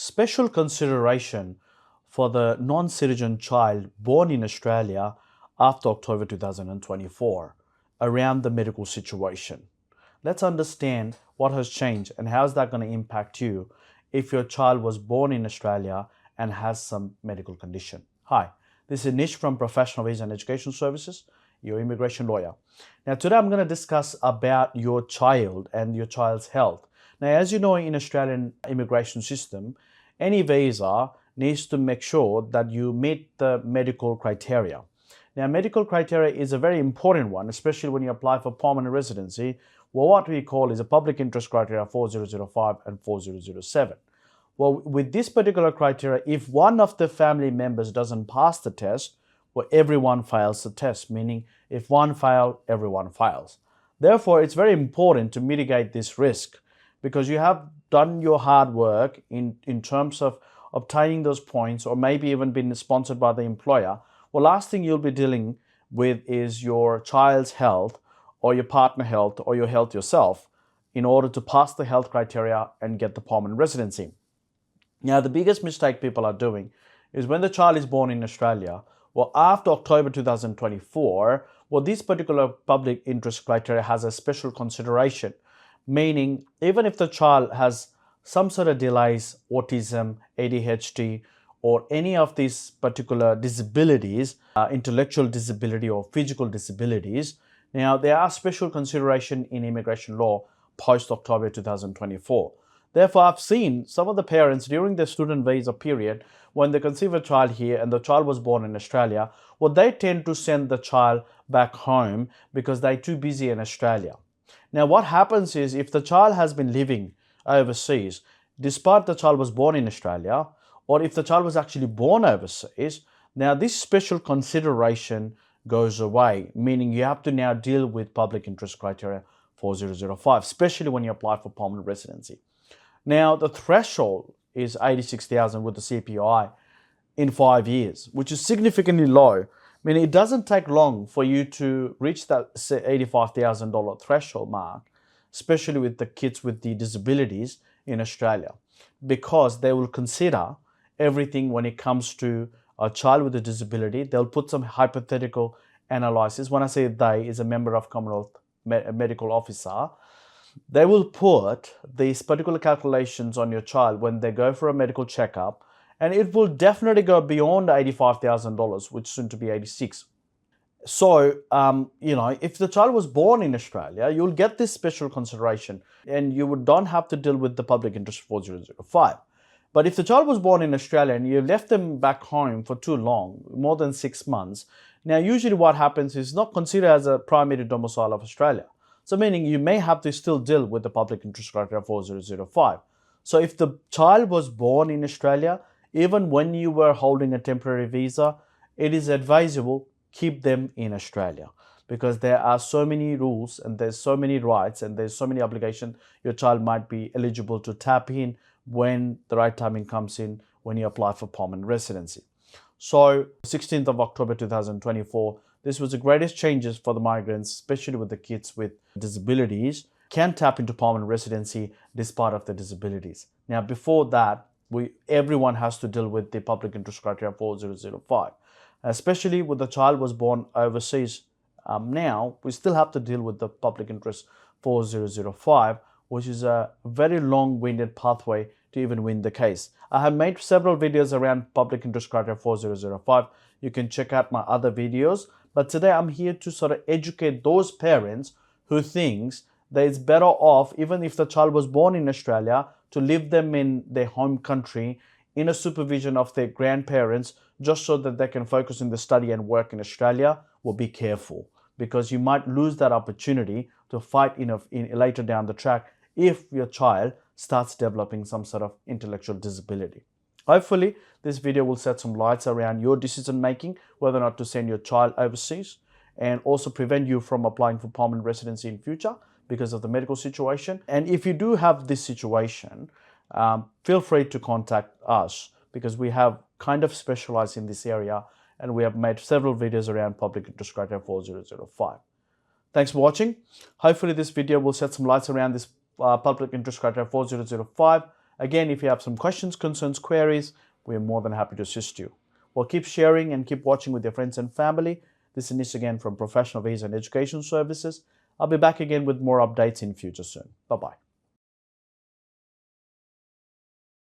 special consideration for the non-citizen child born in Australia after October 2024 around the medical situation. Let's understand what has changed and how is that going to impact you if your child was born in Australia and has some medical condition. Hi, this is Nish from Professional Visa and Education Services, your immigration lawyer. Now today I'm going to discuss about your child and your child's health. Now, as you know, in Australian immigration system, any visa needs to make sure that you meet the medical criteria. Now, medical criteria is a very important one, especially when you apply for permanent residency. Well, what we call is a public interest criteria 4005 and 4007. Well, with this particular criteria, if one of the family members doesn't pass the test, well, everyone fails the test, meaning if one fails, everyone fails. Therefore, it's very important to mitigate this risk, because you have done your hard work in terms of obtaining those points, or maybe even been sponsored by the employer. Well, last thing you'll be dealing with is your child's health or your partner health or your health yourself in order to pass the health criteria and get the permanent residency. Now, the biggest mistake people are doing is when the child is born in Australia, well, after October 2024, well, this particular public interest criteria has a special consideration. Meaning, even if the child has some sort of delays, autism, ADHD, or any of these particular disabilities, intellectual disability or physical disabilities, now there are special consideration in immigration law post-October 2024. Therefore, I've seen some of the parents during their student visa period, when they conceive a child here and the child was born in Australia, well, they tend to send the child back home because they're too busy in Australia. Now, what happens is if the child has been living overseas, despite the child was born in Australia, or if the child was actually born overseas, now this special consideration goes away, meaning you have to now deal with public interest criteria 4005, especially when you apply for permanent residency. Now, the threshold is 86,000 with the CPI in 5 years, which is significantly low. I mean, it doesn't take long for you to reach that $85,000 threshold mark, especially with the kids with the disabilities in Australia, because they will consider everything when it comes to a child with a disability. They'll put some hypothetical analysis. When I say they, is a member of Commonwealth medical officer. They will put these particular calculations on your child when they go for a medical checkup, and it will definitely go beyond $85,000, which is soon to be 86. So, if the child was born in Australia, you'll get this special consideration and you don't have to deal with the public interest 4005. But if the child was born in Australia and you left them back home for too long, more than 6 months, now usually what happens is not considered as a primary domicile of Australia. So meaning you may have to still deal with the public interest criteria 4005. So if the child was born in Australia, even when you were holding a temporary visa, it is advisable keep them in Australia, because there are so many rules and there's so many rights and there's so many obligations your child might be eligible to tap in when the right timing comes in when you apply for permanent residency. So 16th of October 2024, this was the greatest changes for the migrants, especially with the kids with disabilities, can tap into permanent residency despite of the disabilities. Now, before that, everyone has to deal with the public interest criteria 4005, especially when the child was born overseas. Now, we still have to deal with the public interest 4005, which is a very long-winded pathway to even win the case. I have made several videos around public interest criteria 4005. You can check out my other videos. But today I'm here to sort of educate those parents who thinks that it's better off, even if the child was born in Australia, to leave them in their home country in a supervision of their grandparents, just so that they can focus on the study and work in Australia. Well, be careful, because you might lose that opportunity to fight in later down the track if your child starts developing some sort of intellectual disability. Hopefully, this video will set some lights around your decision making, whether or not to send your child overseas, and also prevent you from applying for permanent residency in future because of the medical situation. And if you do have this situation, feel free to contact us, because we have kind of specialized in this area and we have made several videos around public interest criteria 4005. Thanks for watching. Hopefully this video will shed some lights around this public interest criteria 4005 Again, if you have some questions, concerns, queries, we're more than happy to assist you. Well, keep sharing and keep watching with your friends and family. This is Nish again from Professional Visa and Education Services. I'll be back again with more updates in future soon. Bye-bye.